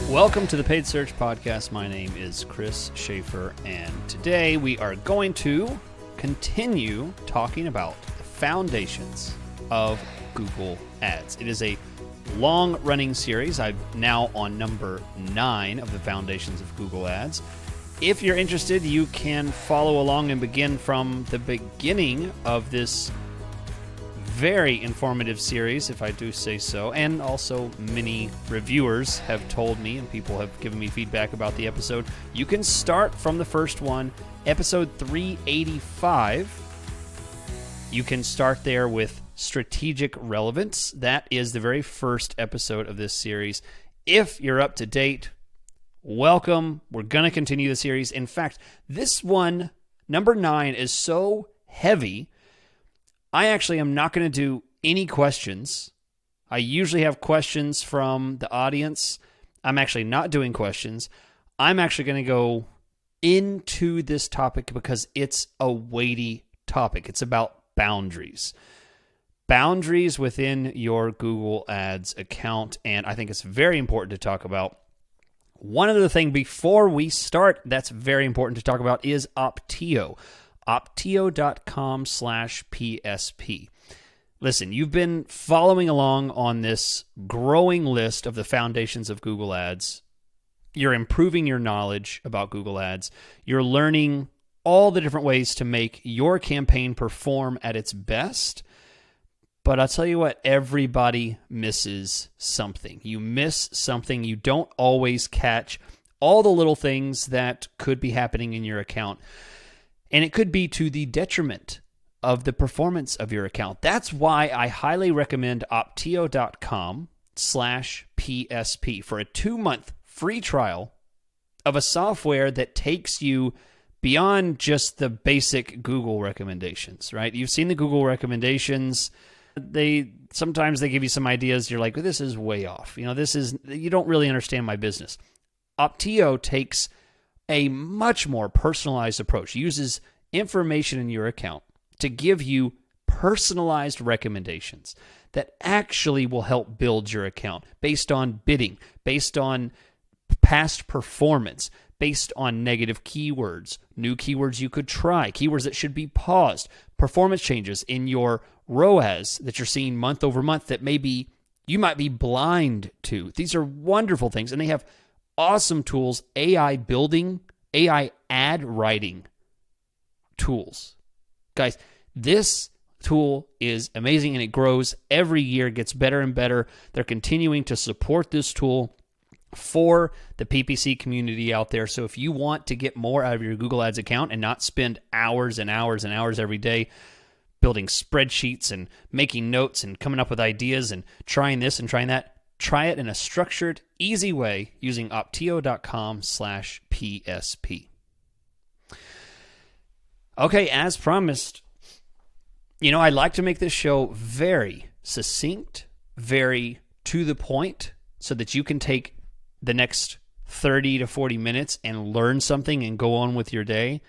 Welcome to the Paid Search Podcast. My name is Chris Schaefer, and today we are going to continue talking about the foundations of Google Ads. It is a long-running series. I'm now on number 9 of the foundations of Google Ads. If you're interested, you can follow along and begin from the beginning of this very informative series, if I do say so, and also many reviewers have told me and people have given me feedback about the episode. You can start from the first one, episode 385. You can start there with strategic relevance. That is the very first episode of this series. If you're up to date, welcome. We're going to continue the series. In fact, this one, number 9, is so heavy, I actually am not going to do any questions. I usually have questions from the audience. I'm actually not doing questions. I'm actually going to go into this topic because it's a weighty topic. It's about boundaries. Boundaries within your Google Ads account, and I think it's very important to talk about. One other thing before we start that's very important to talk about is Opteo. Opteo.com/PSP. Listen, you've been following along on this growing list of the foundations of Google Ads. You're improving your knowledge about Google Ads. You're learning all the different ways to make your campaign perform at its best. But I'll tell you what, everybody misses something. You miss something. You don't always catch all the little things that could be happening in your account. And it could be to the detriment of the performance of your account. That's why I highly recommend Opteo.com/PSP for a 2-month free trial of a software that takes you beyond just the basic Google recommendations, right? You've seen the Google recommendations. Sometimes they give you some ideas. You're like, well, this is way off. You don't really understand my business. Opteo takes a much more personalized approach, uses information in your account to give you personalized recommendations that actually will help build your account based on bidding, based on past performance, based on negative keywords, new keywords you could try, keywords that should be paused, performance changes in your ROAS that you're seeing month over month that maybe you might be blind to. These are wonderful things, and they have awesome tools, AI building, AI ad writing tools. Guys, this tool is amazing and it grows every year, gets better and better. They're continuing to support this tool for the PPC community out there. So if you want to get more out of your Google Ads account and not spend hours and hours and hours every day building spreadsheets and making notes and coming up with ideas and trying this and trying that, try it in a structured, easy way using Opteo.com/PSP. Okay, as promised, I like to make this show very succinct, very to the point, so that you can take the next 30 to 40 minutes and learn something and go on with your day.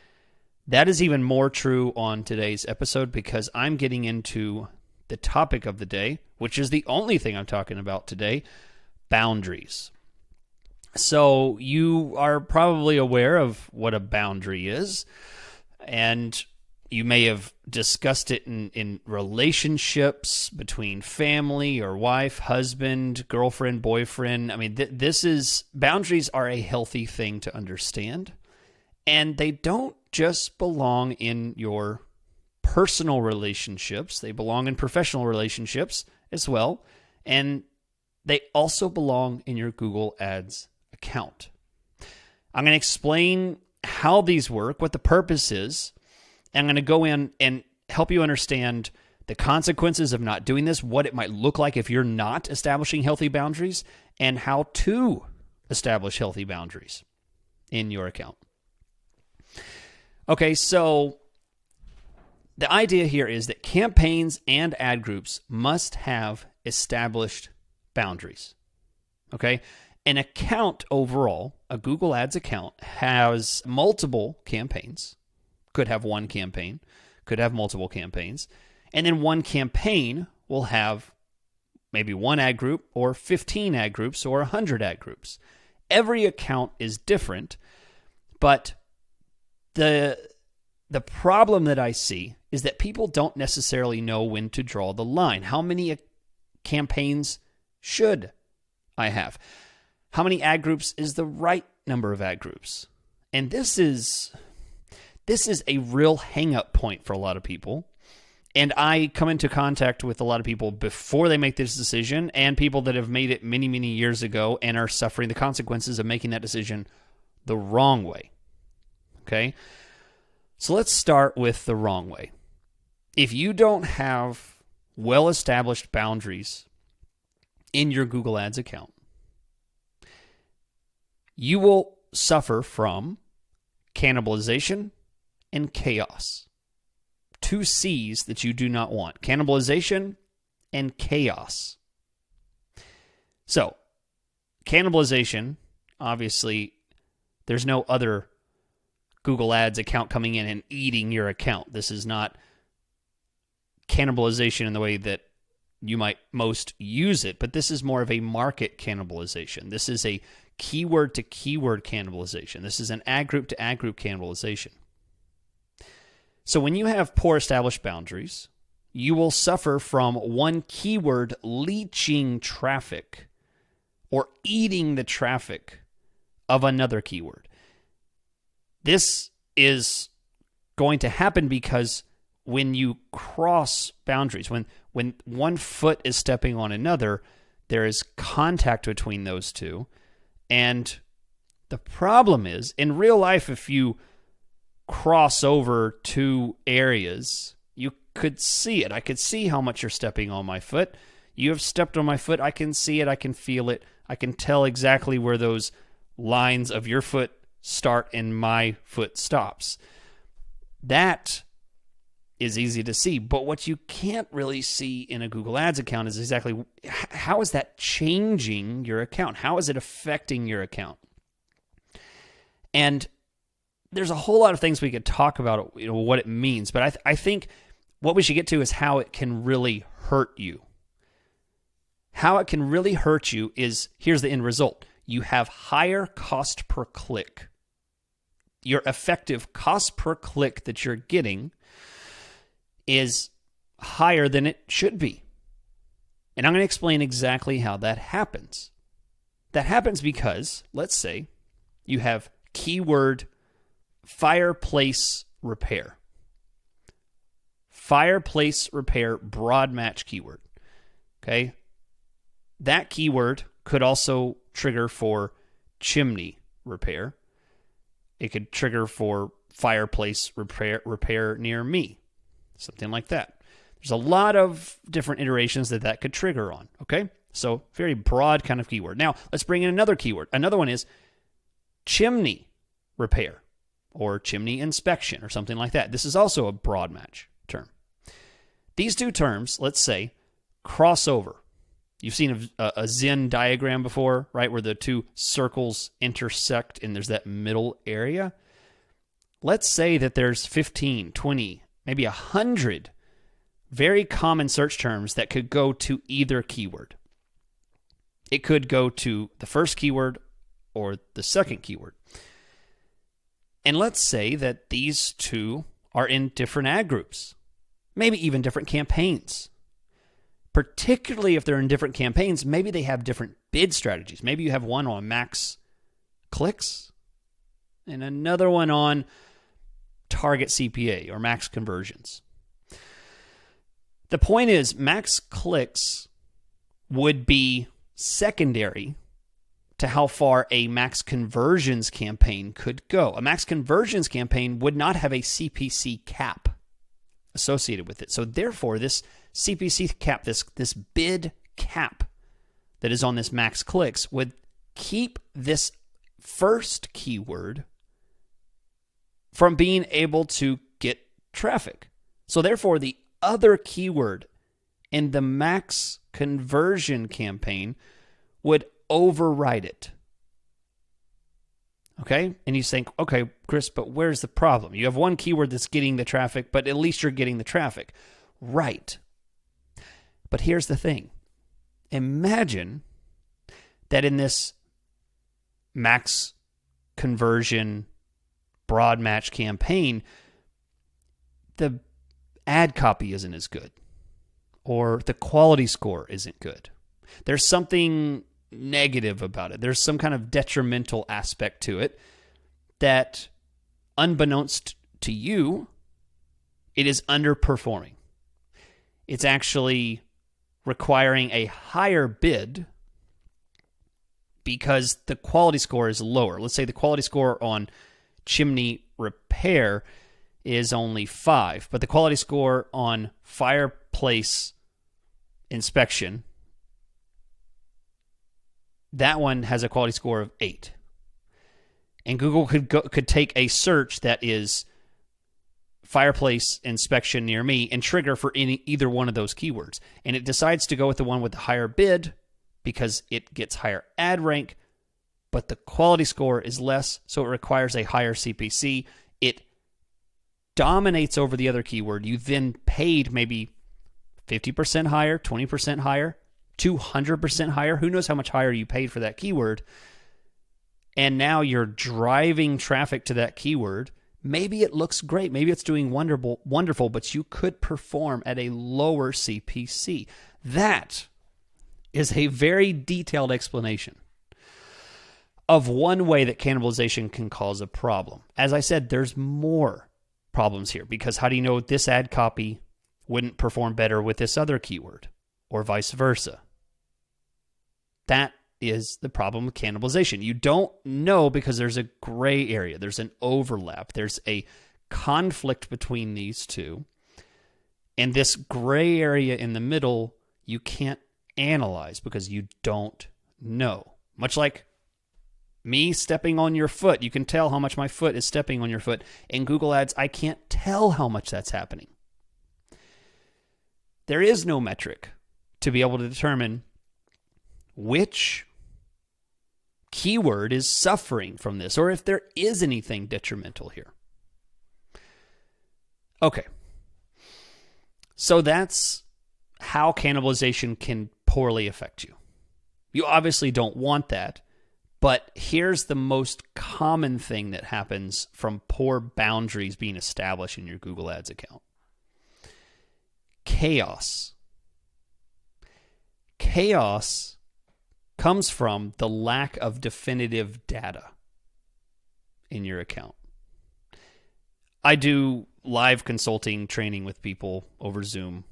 That is even more true on today's episode because I'm getting into the topic of the day, which is the only thing I'm talking about today, boundaries. So you are probably aware of what a boundary is, and you may have discussed it in relationships between family or wife, husband, girlfriend, boyfriend. I mean, boundaries are a healthy thing to understand, and they don't just belong in your personal relationships. They belong in professional relationships as well. And they also belong in your Google Ads account. I'm going to explain how these work, what the purpose is. And I'm going to go in and help you understand the consequences of not doing this, what it might look like if you're not establishing healthy boundaries, and how to establish healthy boundaries in your account. Okay, so the idea here is that campaigns and ad groups must have established boundaries. Okay? An account overall, a Google Ads account, has multiple campaigns. Could have one campaign, could have multiple campaigns. And then one campaign will have maybe one ad group or 15 ad groups or 100 ad groups. every account is different, but the problem that I see is that people don't necessarily know when to draw the line. How many campaigns should I have? How many ad groups is the right number of ad groups? And this is a real hang-up point for a lot of people. And I come into contact with a lot of people before they make this decision and people that have made it many, many years ago and are suffering the consequences of making that decision the wrong way. Okay? So let's start with the wrong way. If you don't have well-established boundaries in your Google Ads account, you will suffer from cannibalization and chaos. 2 C's that you do not want: cannibalization and chaos. So, cannibalization, obviously, there's no other Google Ads account coming in and eating your account. This is not cannibalization in the way that you might most use it, but this is more of a market cannibalization. This is a keyword to keyword cannibalization. This is an ad group to ad group cannibalization. So when you have poor established boundaries, you will suffer from one keyword leeching traffic or eating the traffic of another keyword. This is going to happen because when you cross boundaries, when one foot is stepping on another, there is contact between those two. And the problem is, in real life, if you cross over 2 areas, you could see it. I could see how much you're stepping on my foot. You have stepped on my foot. I can see it. I can feel it. I can tell exactly where those lines of your foot start and my foot stops. That is easy to see. But what you can't really see in a Google Ads account is exactly how is that changing your account? How is it affecting your account? And there's a whole lot of things we could talk about, what it means, but I think what we should get to is how it can really hurt you. How it can really hurt you is, here's the end result. You have higher cost per click. Your effective cost per click that you're getting is higher than it should be. And I'm going to explain exactly how that happens. That happens because, let's say, you have keyword fireplace repair. Fireplace repair broad match keyword. Okay? That keyword could also trigger for chimney repair. It could trigger for fireplace repair near me. Something like that. There's a lot of different iterations that could trigger on. Okay? So very broad kind of keyword. Now, let's bring in another keyword. Another one is chimney repair or chimney inspection or something like that. This is also a broad match term. These 2 terms, let's say, cross over. You've seen a Venn diagram before, right, where the 2 circles intersect and there's that middle area. Let's say that there's 15, 20, maybe 100 very common search terms that could go to either keyword. It could go to the first keyword or the second keyword. And let's say that these 2 are in different ad groups, maybe even different campaigns. Particularly if they're in different campaigns, maybe they have different bid strategies. Maybe you have one on max clicks and another one on target CPA or max conversions. The point is, max clicks would be secondary to how far a max conversions campaign could go. A max conversions campaign would not have a CPC cap associated with it. So therefore, this CPC cap, this bid cap that is on this max clicks would keep this first keyword from being able to get traffic. So therefore, the other keyword in the max conversion campaign would override it. Okay? And you think, okay, Chris, but where's the problem? You have one keyword that's getting the traffic, but at least you're getting the traffic. Right. But here's the thing. Imagine that in this max conversion broad match campaign, the ad copy isn't as good, or the quality score isn't good. There's something negative about it. There's some kind of detrimental aspect to it that, unbeknownst to you, it is underperforming. It's actually requiring a higher bid because the quality score is lower. Let's say the quality score on chimney repair is only 5, but the quality score on fireplace inspection, that one has a quality score of 8. And Google could take a search that is fireplace inspection near me and trigger for either one of those keywords. And it decides to go with the one with the higher bid because it gets higher ad rank, but the quality score is less, so it requires a higher CPC. It dominates over the other keyword. You then paid maybe 50% higher, 20% higher, 200% higher. Who knows how much higher you paid for that keyword? And now you're driving traffic to that keyword. Maybe it looks great. Maybe it's doing wonderful, but you could perform at a lower CPC. That is a very detailed explanation of one way that cannibalization can cause a problem. As I said, there's more problems here, because how do you know this ad copy wouldn't perform better with this other keyword, or vice versa? That is the problem with cannibalization. You don't know because there's a gray area. There's an overlap. There's a conflict between these two. And this gray area in the middle, you can't analyze because you don't know. Much like me stepping on your foot. You can tell how much my foot is stepping on your foot. In Google Ads, I can't tell how much that's happening. There is no metric to be able to determine which keyword is suffering from this, or if there is anything detrimental here. Okay. So that's how cannibalization can poorly affect you. You obviously don't want that, but here's the most common thing that happens from poor boundaries being established in your Google Ads account. Chaos. Chaos comes from the lack of definitive data in your account. I do live consulting training with people over Zoom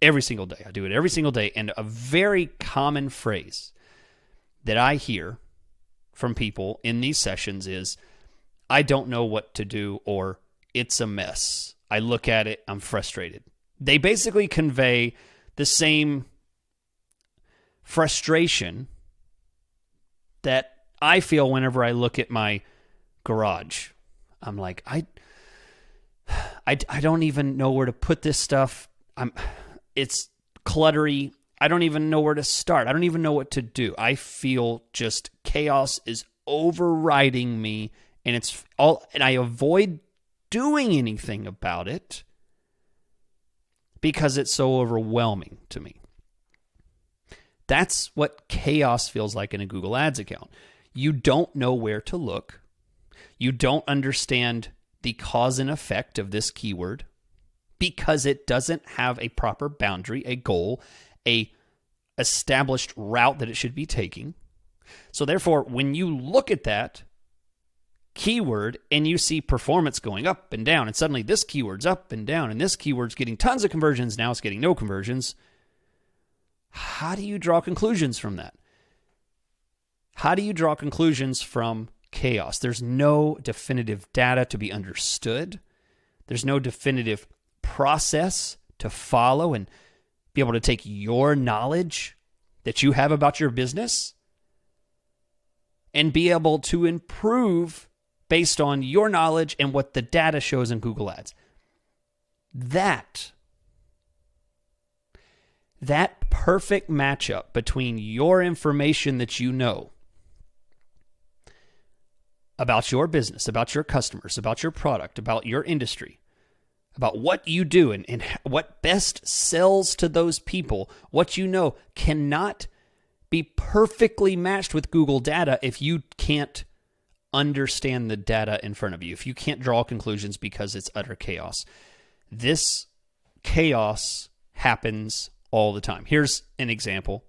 every single day. I do it every single day. And a very common phrase that I hear from people in these sessions is, I don't know what to do, or it's a mess. I look at it, I'm frustrated. They basically convey the same frustration that I feel whenever I look at my garage. I'm like, I don't even know where to put this stuff. It's cluttery. I don't even know where to start. I don't even know what to do. I feel just chaos is overriding me, and I avoid doing anything about it because it's so overwhelming to me. That's what chaos feels like in a Google Ads account. You don't know where to look. You don't understand the cause and effect of this keyword because it doesn't have a proper boundary, a goal, a established route that it should be taking. So therefore, when you look at that keyword and you see performance going up and down, and suddenly this keyword's up and down, and this keyword's getting tons of conversions, now it's getting no conversions, how do you draw conclusions from that? How do you draw conclusions from chaos? There's no definitive data to be understood. There's no definitive process to follow and be able to take your knowledge that you have about your business and be able to improve based on your knowledge and what the data shows in Google Ads. That perfect matchup between your information that you know about your business, about your customers, about your product, about your industry, about what you do and what best sells to those people, what you know cannot be perfectly matched with Google data if you can't understand the data in front of you, if you can't draw conclusions because it's utter chaos. This chaos happens all the time. Here's an example.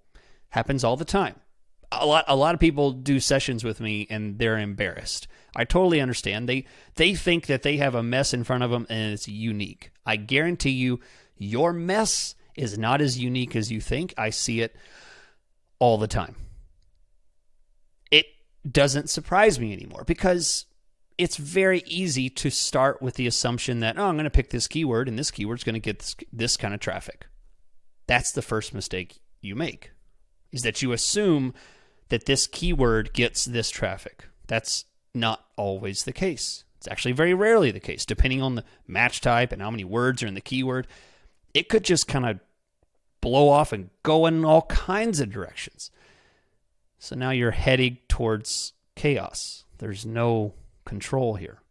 Happens all the time. A lot of people do sessions with me and they're embarrassed. I totally understand. They think that they have a mess in front of them and it's unique. I guarantee you, your mess is not as unique as you think. I see it all the time. It doesn't surprise me anymore because it's very easy to start with the assumption that, I'm going to pick this keyword and this keyword's going to get this kind of traffic. That's the first mistake you make, is that you assume that this keyword gets this traffic. That's not always the case. It's actually very rarely the case. Depending on the match type and how many words are in the keyword, it could just kind of blow off and go in all kinds of directions. So now you're heading towards chaos. There's no control here.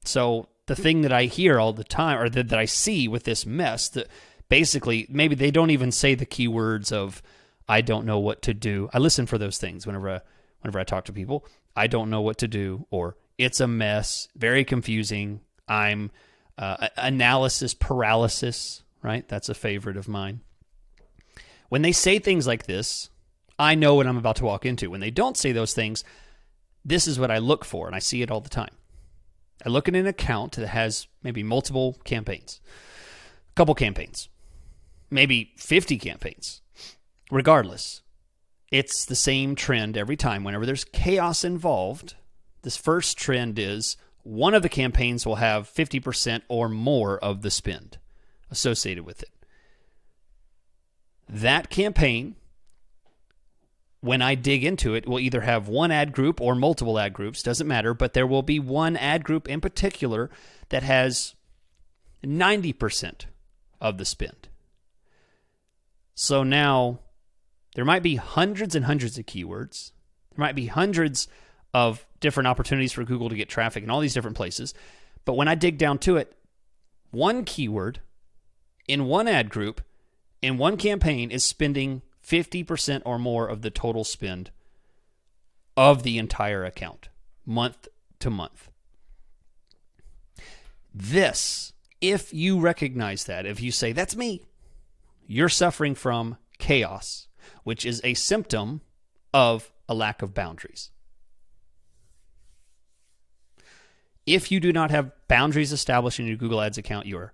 So the thing that I hear all the time, or that I see with this mess, that basically maybe they don't even say the keywords of, I don't know what to do. I listen for those things whenever I talk to people. I don't know what to do, or it's a mess, very confusing. I'm analysis paralysis, right? That's a favorite of mine. When they say things like this, I know what I'm about to walk into. When they don't say those things, this is what I look for, and I see it all the time. I look at an account that has maybe multiple campaigns, a couple campaigns, maybe 50 campaigns. Regardless, it's the same trend every time. Whenever there's chaos involved, this first trend is one of the campaigns will have 50% or more of the spend associated with it. That campaign, when I dig into it, will either have one ad group or multiple ad groups, doesn't matter, but there will be one ad group in particular that has 90% of the spend. So now there might be hundreds and hundreds of keywords. There might be hundreds of different opportunities for Google to get traffic in all these different places. But when I dig down to it, one keyword in one ad group in one campaign is spending 50% or more of the total spend of the entire account, month to month. This, if you recognize that, if you say, that's me, you're suffering from chaos, which is a symptom of a lack of boundaries. If you do not have boundaries established in your Google Ads account, you're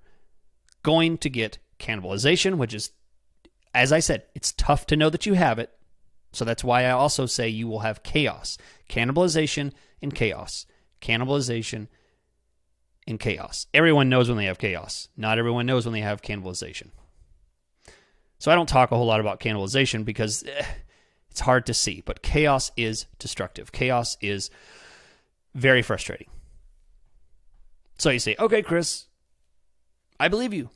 going to get cannibalization, which is, as I said, it's tough to know that you have it. So that's why I also say you will have chaos. Cannibalization and chaos. Cannibalization and chaos. Everyone knows when they have chaos. Not everyone knows when they have cannibalization. So I don't talk a whole lot about cannibalization because it's hard to see, but chaos is destructive. Chaos is very frustrating. So you say, okay, Chris, I believe you.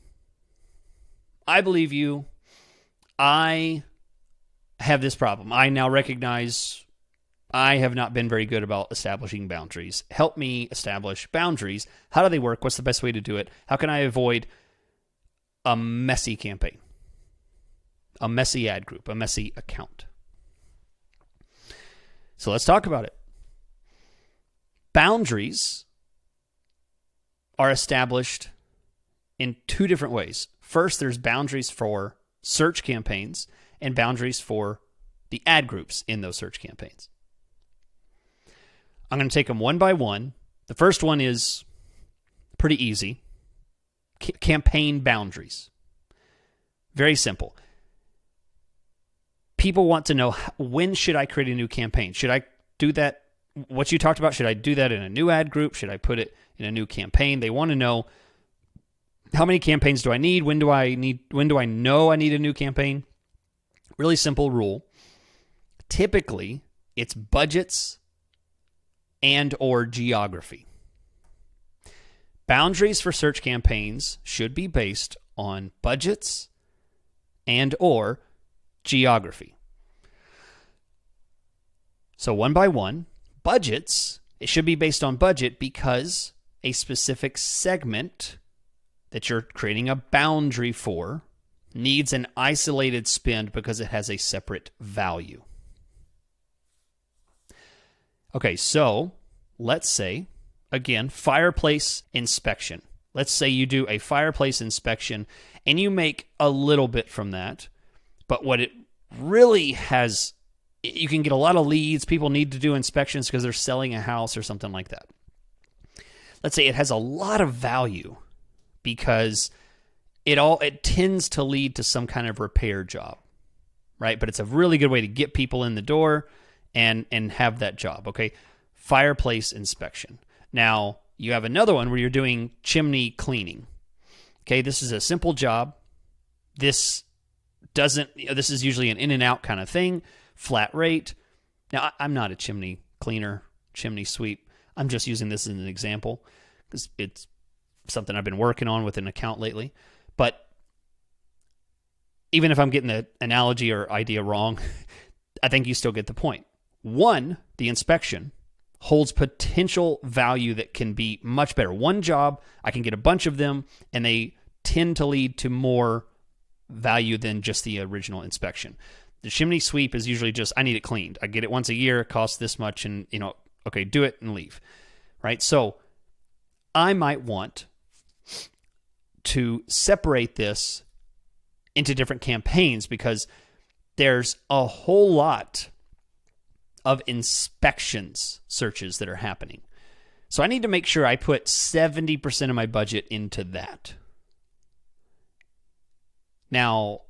I believe you. I have this problem. I now recognize I have not been very good about establishing boundaries. Help me establish boundaries. How do they work? What's the best way to do it? How can I avoid a messy campaign? A messy ad group, a messy account. So let's talk about it. Boundaries are established in two different ways. First, there's boundaries for search campaigns and boundaries for the ad groups in those search campaigns. I'm going to take them one by one. The first one is pretty easy. Campaign boundaries. Very simple. People want to know, when should I create a new campaign? Should I do that? What you talked about, should I do that in a new ad group? Should I put it in a new campaign? They want to know, how many campaigns do I need? When do I know I need a new campaign? Really simple rule. Typically, it's budgets and or geography. Boundaries for search campaigns should be based on budgets and or geography. So one by one, budgets, it should be based on budget because a specific segment that you're creating a boundary for needs an isolated spend because it has a separate value. Okay, so let's say, again, fireplace inspection. Let's say you do a fireplace inspection and you make a little bit from that, but what it really has, you can get a lot of leads. People need to do inspections because they're selling a house or something like that. Let's say it has a lot of value because it tends to lead to some kind of repair job, right? But it's a really good way to get people in the door and have that job, okay? Fireplace inspection. Now, you have another one where you're doing chimney cleaning. Okay, this is a simple job. This is usually an in and out kind of thing, flat rate. Now, I'm not a chimney cleaner, chimney sweep. I'm just using this as an example because it's something I've been working on with an account lately. But even if I'm getting the analogy or idea wrong, I think you still get the point. One, the inspection holds potential value that can be much better. One job, I can get a bunch of them, and they tend to lead to more value than just the original inspection. The chimney sweep is usually just, I need it cleaned. I get it once a year, it costs this much, and, okay, do it and leave, right? So I might want to separate this into different campaigns because there's a whole lot of inspections searches that are happening. So I need to make sure I put 70% of my budget into that. Now,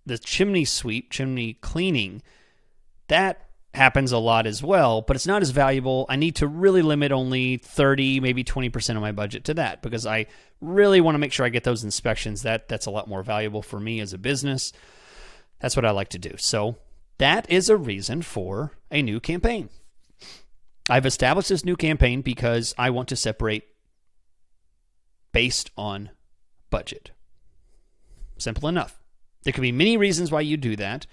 the chimney sweep, chimney cleaning, that happens a lot as well, but it's not as valuable. I need to really limit only 30, maybe 20% of my budget to that because I really want to make sure I get those inspections. That's a lot more valuable for me as a business. That's what I like to do. So that is a reason for a new campaign. I've established this new campaign because I want to separate based on budget. Simple enough. There could be many reasons why you do that,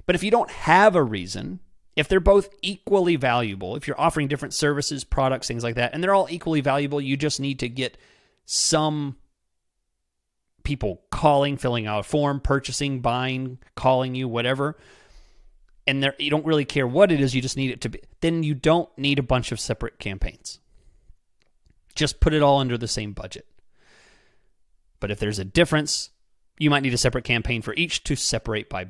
but if you don't have a reason, if they're both equally valuable, if you're offering different services, products, things like that, and they're all equally valuable, you just need to get some people calling, filling out a form, purchasing, buying, calling you, whatever, and you don't really care what it is, you just need it to be, then you don't need a bunch of separate campaigns. Just put it all under the same budget. But if there's a difference, you might need a separate campaign for each to separate by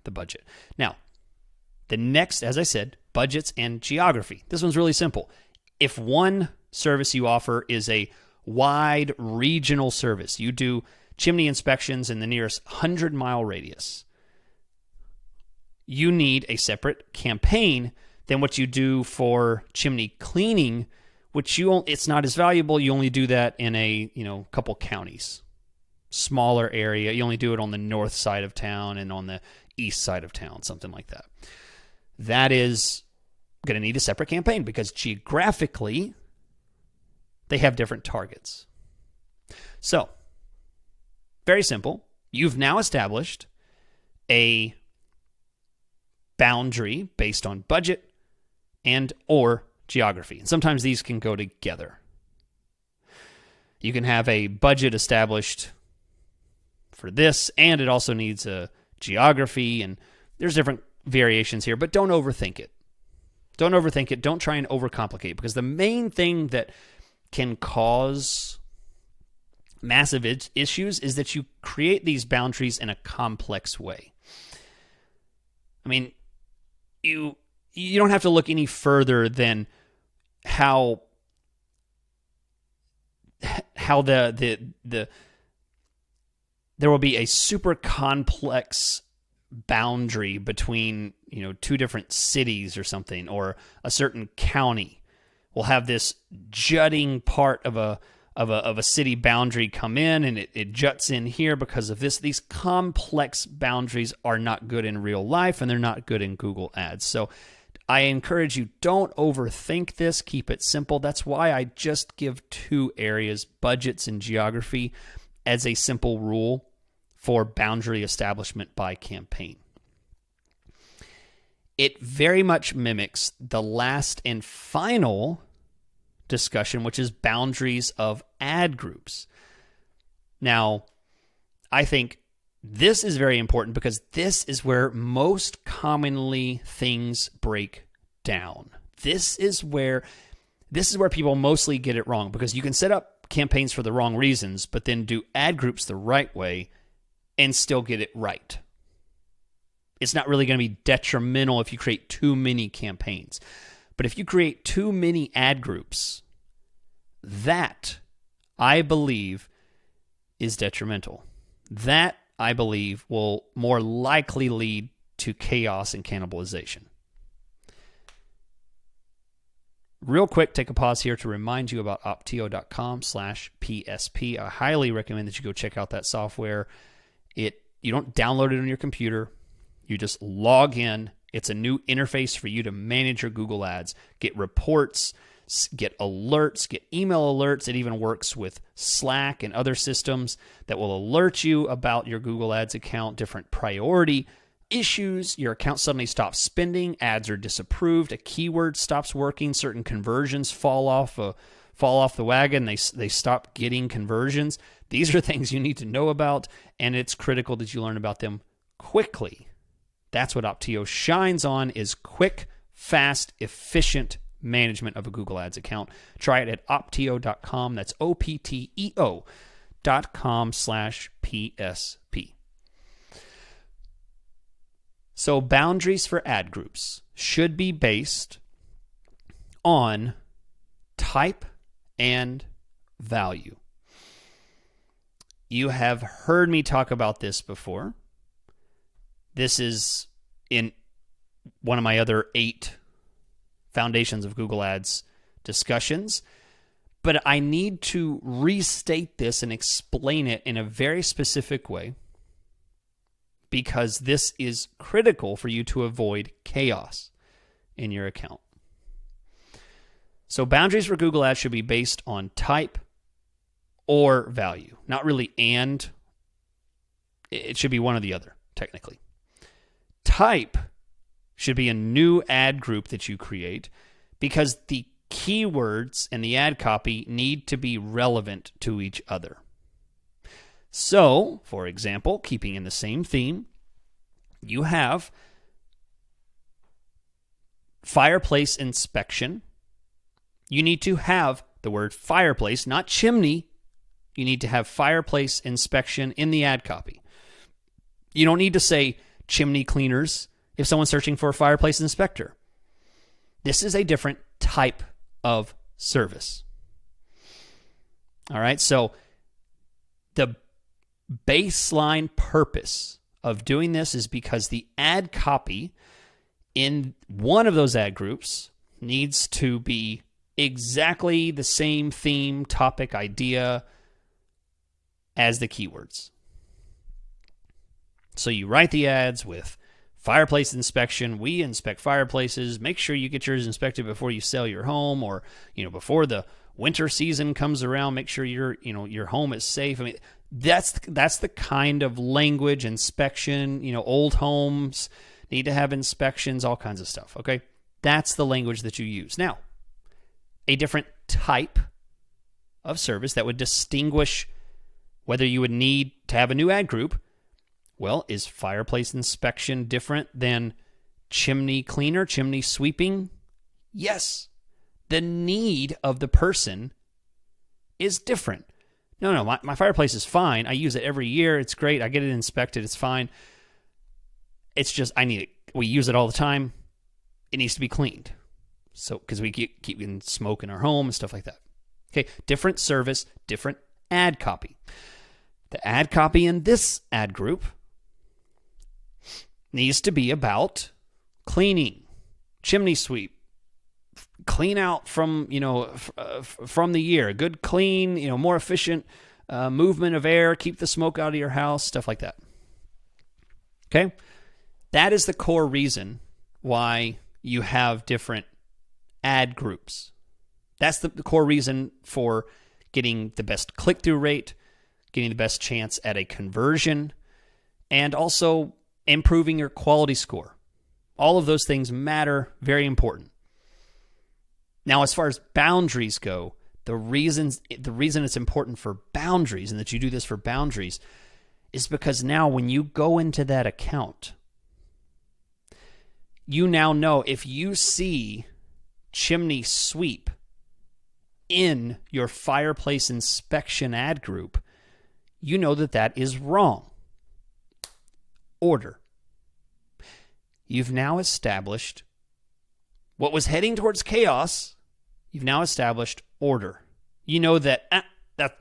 the budget. Now, the next, as I said, budgets and geography. This one's really simple. If one service you offer is a wide regional service, you do chimney inspections in the nearest 100-mile radius, you need a separate campaign than what you do for chimney cleaning, which it's not as valuable. You only do that in a couple counties, smaller area. You only do it on the north side of town and on the east side of town, something like that. That is going to need a separate campaign because geographically, they have different targets. So, very simple. You've now established a boundary based on budget and or geography. And sometimes these can go together. You can have a budget established for this, and it also needs a geography, and there's different variations here, but don't overthink it. Don't overthink it. Don't try and overcomplicate, because the main thing that can cause massive issues is that you create these boundaries in a complex way. I mean, you don't have to look any further than how there will be a super complex boundary between two different cities or something, or a certain county will have this jutting part of a city boundary come in, and it juts in here because of this. These complex boundaries are not good in real life, and they're not good in Google Ads. So I encourage you, don't overthink this. Keep it simple. That's why I just give two areas, budgets and geography, as a simple rule for boundary establishment by campaign. It very much mimics the last and final discussion, which is boundaries of ad groups. Now, I think This is very important because this is where most commonly things break down. This is where people mostly get it wrong, because you can set up campaigns for the wrong reasons, but then do ad groups the right way and still get it right. It's not really going to be detrimental if you create too many campaigns. But if you create too many ad groups, that, I believe, is detrimental. That, I believe, will more likely lead to chaos and cannibalization. Real quick, take a pause here to remind you about optio.com/PSP. I highly recommend that you go check out that software. You don't download it on your computer. You just log in. It's a new interface for you to manage your Google Ads, get reports, get alerts, get email alerts. It even works with Slack and other systems that will alert you about your Google Ads account, different priority issues. Your account suddenly stops spending, ads are disapproved, a keyword stops working, certain conversions fall off the wagon, they stop getting conversions. These are things you need to know about, and it's critical that you learn about them quickly. That's what Optio shines on, is quick, fast, efficient management of a Google Ads account. Try it at optio.com. That's opteo.com/PSP. So boundaries for ad groups should be based on type and value. You have heard me talk about this before. This is in one of my other 8 Foundations of Google Ads discussions, but I need to restate this and explain it in a very specific way, because this is critical for you to avoid chaos in your account. So boundaries for Google Ads should be based on type or value, not really and. It should be one or the other, technically. Type should be a new ad group that you create, because the keywords and the ad copy need to be relevant to each other. So, for example, keeping in the same theme, you have fireplace inspection. You need to have the word fireplace, not chimney. You need to have fireplace inspection in the ad copy. You don't need to say chimney cleaners if someone's searching for a fireplace inspector. This is a different type of service. All right, so the baseline purpose of doing this is because the ad copy in one of those ad groups needs to be exactly the same theme, topic, idea as the keywords. So you write the ads with fireplace inspection. We inspect fireplaces. Make sure you get yours inspected before you sell your home, or before the winter season comes around. Make sure your home is safe. I mean, that's the kind of language. Inspection. Old homes need to have inspections. All kinds of stuff. Okay, that's the language that you use. Now, a different type of service that would distinguish whether you would need to have a new ad group. Well, is fireplace inspection different than chimney cleaner, chimney sweeping? Yes. The need of the person is different. No, my fireplace is fine. I use it every year. It's great. I get it inspected. It's fine. It's just I need it. We use it all the time. It needs to be cleaned. So, because we keep getting smoke in our home and stuff like that. Okay, different service, different ad copy. The ad copy in this ad group needs to be about cleaning, chimney sweep, clean out from the year, good clean, more efficient movement of air, keep the smoke out of your house, stuff like that. Okay, that is the core reason why you have different ad groups. That's the core reason for getting the best click-through rate, getting the best chance at a conversion, and also improving your quality score. All of those things matter, very important. Now, as far as boundaries go, the reason it's important for boundaries and that you do this for boundaries is because now when you go into that account, you now know if you see chimney sweep in your fireplace inspection ad group, you know that that is wrong. Order. You've now established what was heading towards chaos. You've now established order. You know that,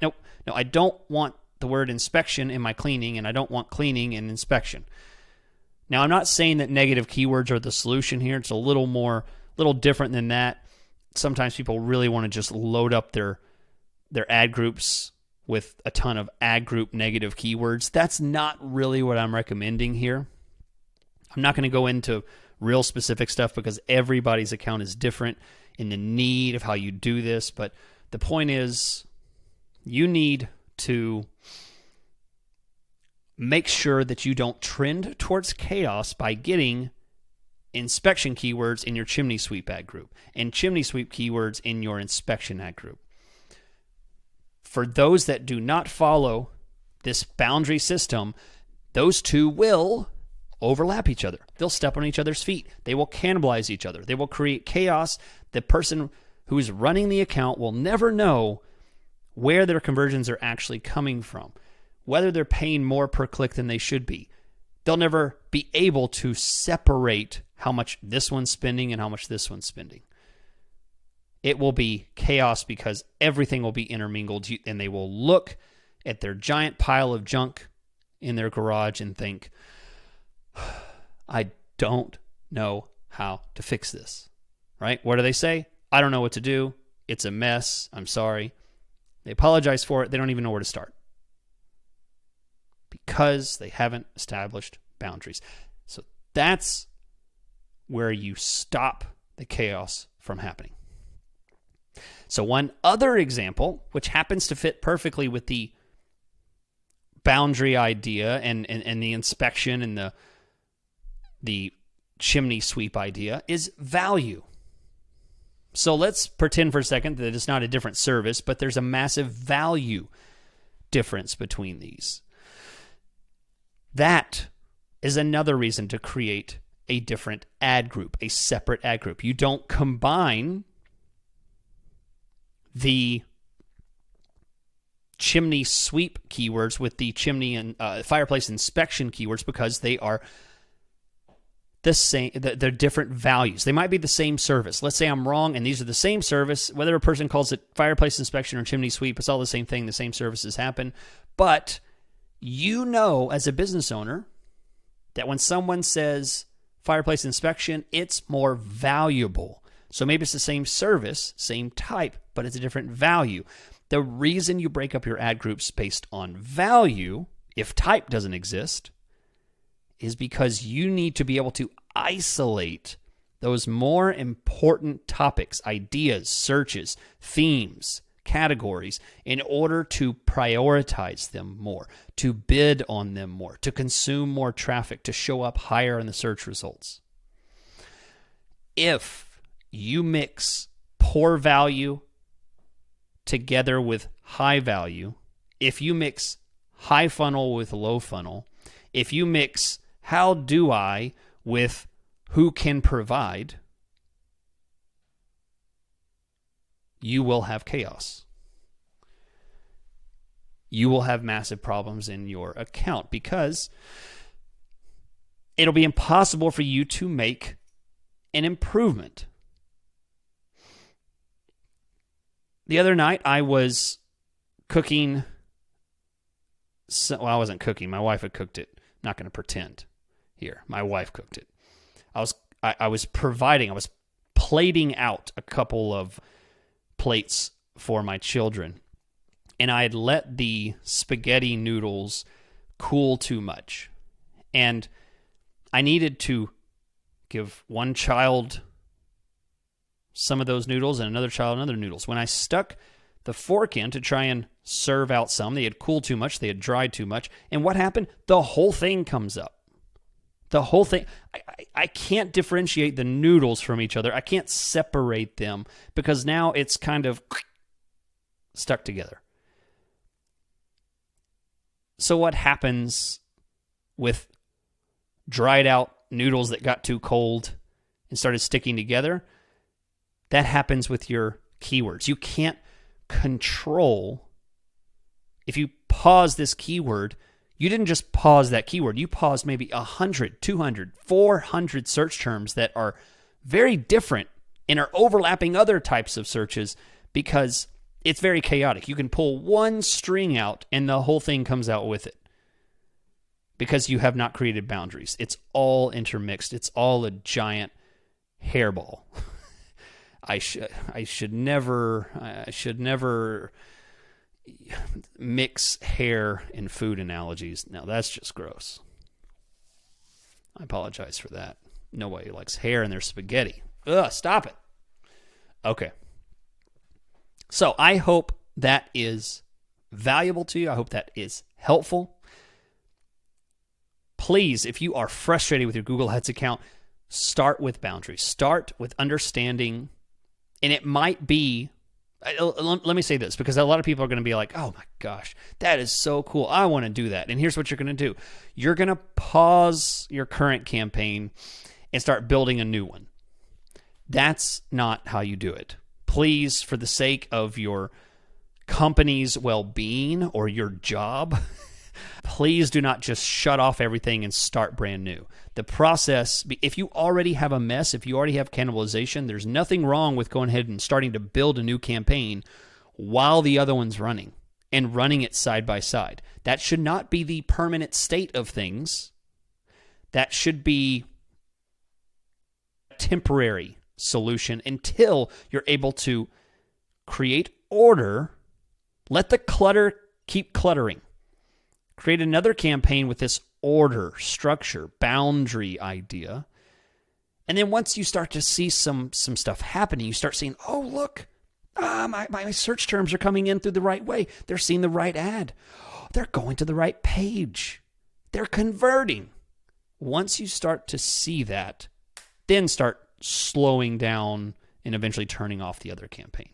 no, I don't want the word inspection in my cleaning, and I don't want cleaning in inspection. Now, I'm not saying that negative keywords are the solution here. It's a little different than that. Sometimes people really want to just load up their ad groups with a ton of ad group negative keywords. That's not really what I'm recommending here. I'm not going to go into real specific stuff because everybody's account is different in the need of how you do this. But the point is, you need to make sure that you don't trend towards chaos by getting inspection keywords in your chimney sweep ad group and chimney sweep keywords in your inspection ad group. For those that do not follow this boundary system, those two will overlap each other. They'll step on each other's feet. They will cannibalize each other. They will create chaos. The person who is running the account will never know where their conversions are actually coming from, whether they're paying more per click than they should be. They'll never be able to separate how much this one's spending and how much this one's spending. It will be chaos because everything will be intermingled, and they will look at their giant pile of junk in their garage and think, I don't know how to fix this, right? What do they say? I don't know what to do. It's a mess. I'm sorry. They apologize for it. They don't even know where to start because they haven't established boundaries. So that's where you stop the chaos from happening. So one other example, which happens to fit perfectly with the boundary idea and the inspection and the chimney sweep idea, is value. So let's pretend for a second that it's not a different service, but there's a massive value difference between these. That is another reason to create a different ad group, a separate ad group. You don't combine the chimney sweep keywords with the chimney and fireplace inspection keywords because they are the same. They're different values. They might be the same service. Let's say I'm wrong and these are the same service. Whether a person calls it fireplace inspection or chimney sweep, it's all the same thing. The same services happen. But you know as a business owner that when someone says fireplace inspection, it's more valuable. So maybe it's the same service, same type, but it's a different value. The reason you break up your ad groups based on value, if type doesn't exist, is because you need to be able to isolate those more important topics, ideas, searches, themes, categories in order to prioritize them more, to bid on them more, to consume more traffic, to show up higher in the search results. If you mix poor value together with high value, if you mix high funnel with low funnel, if you mix how do I with who can provide, you will have chaos. You will have massive problems in your account because it'll be impossible for you to make an improvement. The other night, I was cooking. Well, I wasn't cooking. My wife had cooked it. I'm not going to pretend here. My wife cooked it. I was plating out a couple of plates for my children, and I had let the spaghetti noodles cool too much. And I needed to give one child some of those noodles and another child another noodles. When I stuck the fork in to try and serve out some, they had cooled too much, they had dried too much, and what happened? The whole thing comes up. The whole thing. I can't differentiate the noodles from each other. I can't separate them because now it's kind of stuck together. So what happens with dried out noodles that got too cold and started sticking together? That happens with your keywords. You can't control. If you pause this keyword, you didn't just pause that keyword. You paused maybe 100, 200, 400 search terms that are very different and are overlapping other types of searches because it's very chaotic. You can pull one string out and the whole thing comes out with it because you have not created boundaries. It's all intermixed. It's all a giant hairball. I should never mix hair and food analogies. Now that's just gross. I apologize for that. Nobody likes hair in their spaghetti. Ugh, stop it. Okay. So I hope that is valuable to you. I hope that is helpful. Please, if you are frustrated with your Google Ads account, start with boundaries. Start with understanding. And it might be, let me say this, because a lot of people are going to be like, oh my gosh, that is so cool. I want to do that. And here's what you're going to do. You're going to pause your current campaign and start building a new one. That's not how you do it. Please, for the sake of your company's well-being or your job, please do not just shut off everything and start brand new. The process, if you already have a mess, if you already have cannibalization, there's nothing wrong with going ahead and starting to build a new campaign while the other one's running and running it side by side. That should not be the permanent state of things. That should be a temporary solution until you're able to create order, let the clutter keep cluttering. Create another campaign with this order, structure, boundary idea. And then once you start to see some stuff happening, you start seeing, oh, look, my search terms are coming in through the right way. They're seeing the right ad. They're going to the right page. They're converting. Once you start to see that, then start slowing down and eventually turning off the other campaign.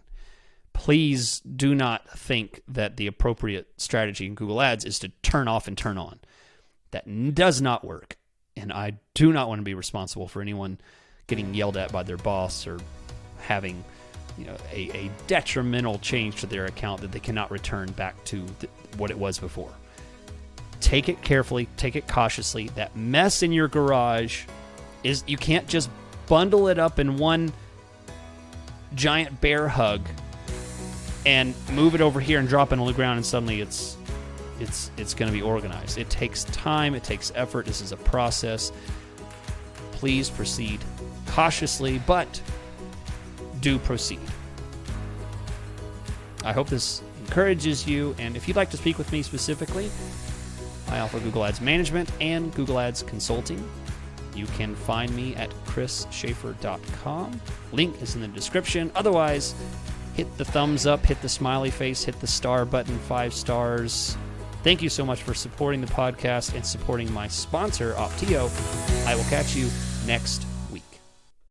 Please do not think that the appropriate strategy in Google Ads is to turn off and turn on. That does not work. And I do not want to be responsible for anyone getting yelled at by their boss or having a detrimental change to their account that they cannot return back to what it was before. Take it carefully. Take it cautiously. That mess in your garage you can't just bundle it up in one giant bear hug and move it over here and drop it on the ground, and suddenly it's going to be organized. It takes time. It takes effort. This is a process. Please proceed cautiously, but do proceed. I hope this encourages you, and if you'd like to speak with me specifically, I offer Google Ads Management and Google Ads Consulting. You can find me at chrisschaefer.com. Link is in the description. Otherwise, hit the thumbs up, hit the smiley face, hit the star button, 5 stars. Thank you so much for supporting the podcast and supporting my sponsor, Optio. I will catch you next